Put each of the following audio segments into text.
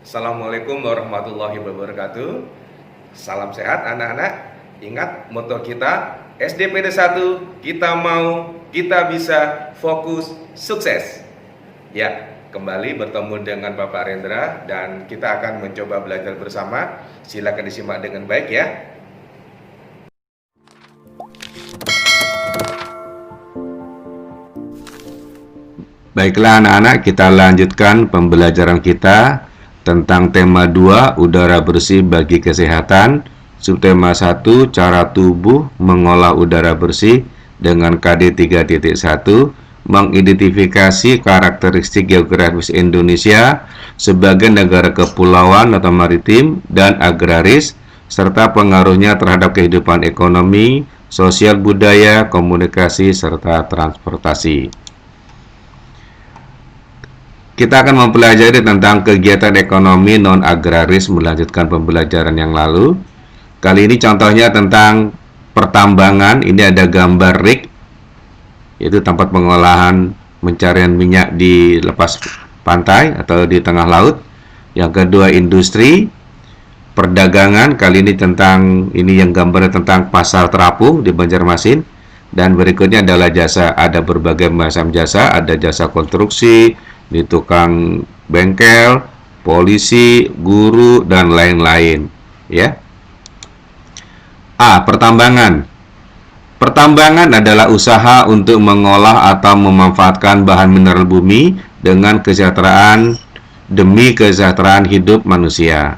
Assalamualaikum warahmatullahi wabarakatuh. Salam sehat anak-anak. Ingat moto kita SDPD 1, kita mau, kita bisa, fokus, sukses. Ya, kembali bertemu dengan Bapak Rendra dan kita akan mencoba belajar bersama. Silakan disimak dengan baik ya. Baiklah anak-anak, kita lanjutkan pembelajaran kita tentang tema 2, udara bersih bagi kesehatan. Subtema 1, cara tubuh mengolah udara bersih dengan KD 3.1, mengidentifikasi karakteristik geografis Indonesia sebagai negara kepulauan atau maritim dan agraris, serta pengaruhnya terhadap kehidupan ekonomi, sosial budaya, komunikasi, serta transportasi. Kita akan mempelajari tentang kegiatan ekonomi non-agraris melanjutkan pembelajaran yang lalu. Kali ini contohnya tentang pertambangan. Ini ada gambar rig, yaitu tempat pengolahan pencarian minyak di lepas pantai atau di tengah laut. Yang kedua industri, perdagangan. Kali ini yang gambarnya tentang pasar terapung di Banjarmasin. Dan berikutnya adalah jasa. Ada berbagai macam jasa, ada jasa konstruksi, di tukang bengkel, polisi, guru, dan lain-lain. Ya. A. Pertambangan. Pertambangan adalah usaha untuk mengolah atau memanfaatkan bahan mineral bumi dengan kesejahteraan demi kesejahteraan hidup manusia.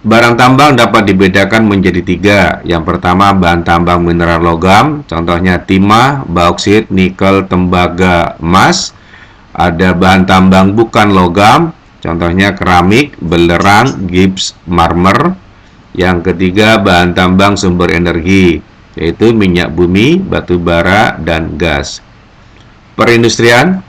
Barang tambang dapat dibedakan menjadi 3. Yang pertama, bahan tambang mineral logam, contohnya timah, bauksit, nikel, tembaga, emas. Ada bahan tambang bukan logam, contohnya keramik, belerang, gips, marmer. Yang ketiga, bahan tambang sumber energi, yaitu minyak bumi, batu bara, dan gas. Perindustrian.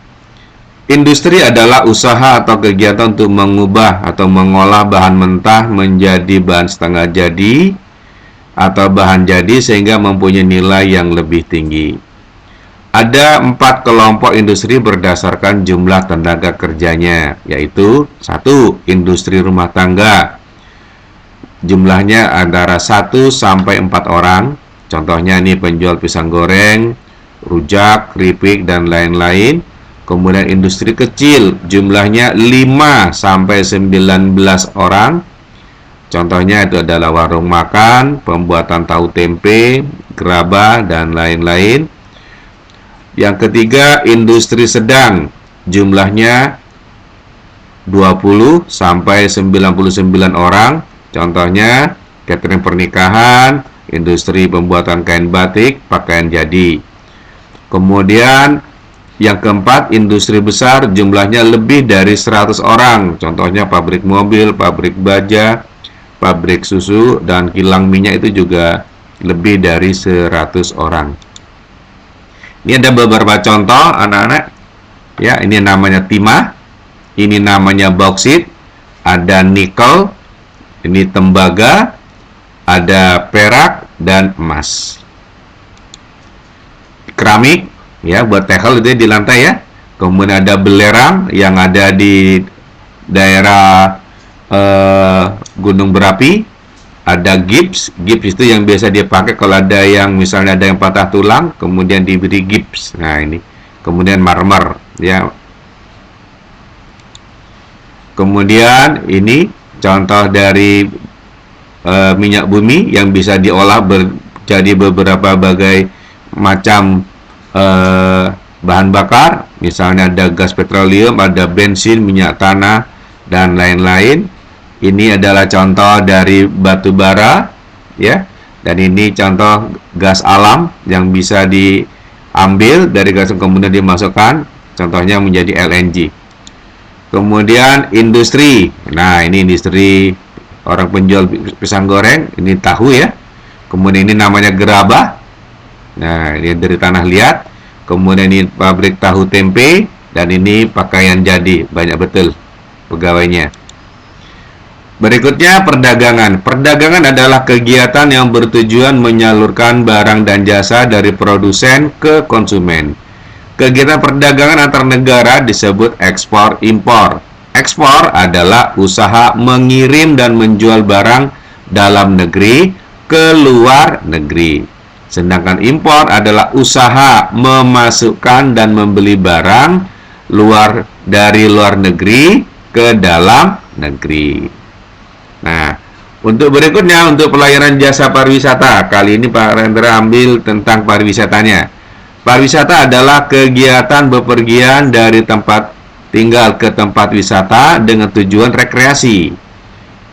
Industri adalah usaha atau kegiatan untuk mengubah atau mengolah bahan mentah menjadi bahan setengah jadi atau bahan jadi sehingga mempunyai nilai yang lebih tinggi. Ada 4 kelompok industri berdasarkan jumlah tenaga kerjanya, yaitu 1. Industri rumah tangga. Jumlahnya antara 1 sampai 4 orang. Contohnya ini penjual pisang goreng, rujak, keripik, dan lain-lain. Kemudian industri kecil, jumlahnya 5 sampai 19 orang. Contohnya itu adalah warung makan, pembuatan tahu tempe, gerabah, dan lain-lain. Yang ketiga, industri sedang, jumlahnya 20 sampai 99 orang. Contohnya catering pernikahan, industri pembuatan kain batik, pakaian jadi. Kemudian yang keempat, industri besar, jumlahnya lebih dari 100 orang. Contohnya pabrik mobil, pabrik baja, pabrik susu, dan kilang minyak itu juga lebih dari 100 orang. Ini ada beberapa contoh anak-anak. Ya, ini namanya timah, ini namanya bauksit, ada nikel, ini tembaga, ada perak dan emas. Keramik, ya, buat tehel itu di lantai ya. Kemudian ada belerang yang ada di daerah gunung berapi. Ada gips itu yang biasa dipakai kalau ada yang misalnya ada yang patah tulang, kemudian diberi gips. Nah ini, kemudian marmer, ya. Kemudian ini contoh dari minyak bumi yang bisa diolah jadi beberapa bagai macam bahan bakar. Misalnya ada gas petroleum, ada bensin, minyak tanah, dan lain-lain. Ini adalah contoh dari batu bara, ya. Dan ini contoh gas alam yang bisa diambil dari gas kemudian dimasukkan, contohnya menjadi LNG. Kemudian industri. Nah, ini industri orang penjual pisang goreng, ini tahu ya. Kemudian ini namanya gerabah. Nah, ini dari tanah liat. Kemudian ini pabrik tahu tempe dan ini pakaian jadi, banyak betul pegawainya. Berikutnya perdagangan. Perdagangan adalah kegiatan yang bertujuan menyalurkan barang dan jasa dari produsen ke konsumen. Kegiatan perdagangan antar negara disebut ekspor impor. Ekspor adalah usaha mengirim dan menjual barang dalam negeri ke luar negeri. Sedangkan impor adalah usaha memasukkan dan membeli barang dari luar negeri ke dalam negeri. Nah, untuk berikutnya, untuk pelayanan jasa pariwisata. Kali ini Pak Rendra ambil tentang pariwisatanya. Pariwisata adalah kegiatan bepergian dari tempat tinggal ke tempat wisata dengan tujuan rekreasi.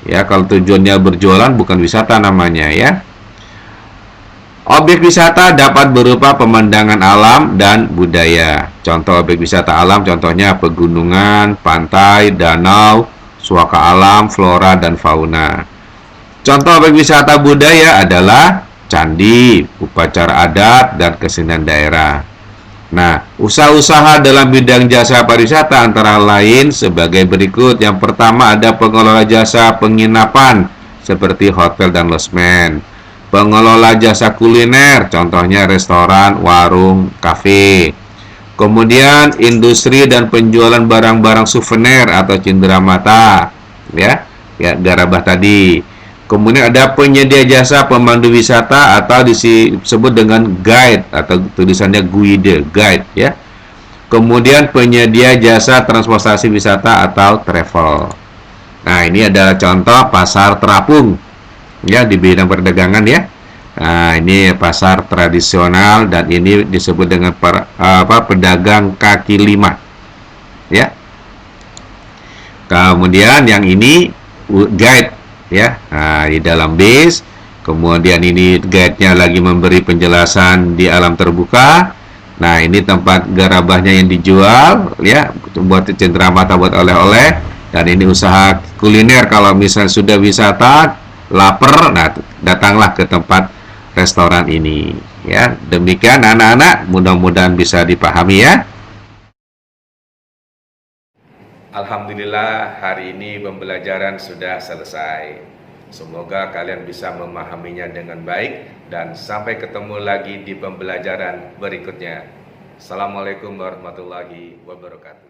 Ya, kalau tujuannya berjualan bukan wisata namanya ya. Objek wisata dapat berupa pemandangan alam dan budaya. Contoh objek wisata alam contohnya pegunungan, pantai, danau, suaka alam, flora dan fauna. Contoh objek wisata budaya adalah candi, upacara adat, dan kesenian daerah. Nah, usaha-usaha dalam bidang jasa pariwisata antara lain sebagai berikut. Yang pertama ada pengelola jasa penginapan seperti hotel dan losmen. Pengelola jasa kuliner, contohnya restoran, warung, kafe. Kemudian industri dan penjualan barang-barang souvenir atau cenderamata, ya garabah tadi. Kemudian ada penyedia jasa pemandu wisata atau disebut dengan guide atau tulisannya guide, ya. Kemudian penyedia jasa transportasi wisata atau travel. Nah, ini adalah contoh pasar terapung ya di bidang perdagangan ya. Nah, ini pasar tradisional dan ini disebut dengan pedagang kaki lima ya. Kemudian yang ini guide ya. Nah, di dalam bis. Kemudian ini guide-nya lagi memberi penjelasan di alam terbuka. Nah, ini tempat garabahnya yang dijual ya, buat cenderamata, buat oleh-oleh. Dan ini usaha kuliner. Kalau misalnya sudah wisata lapar, nah datanglah ke tempat restoran ini ya. Demikian anak-anak, mudah-mudahan bisa dipahami ya. Alhamdulillah, hari ini pembelajaran sudah selesai. Semoga kalian bisa memahaminya dengan baik dan sampai ketemu lagi di pembelajaran berikutnya. Assalamualaikum warahmatullahi wabarakatuh.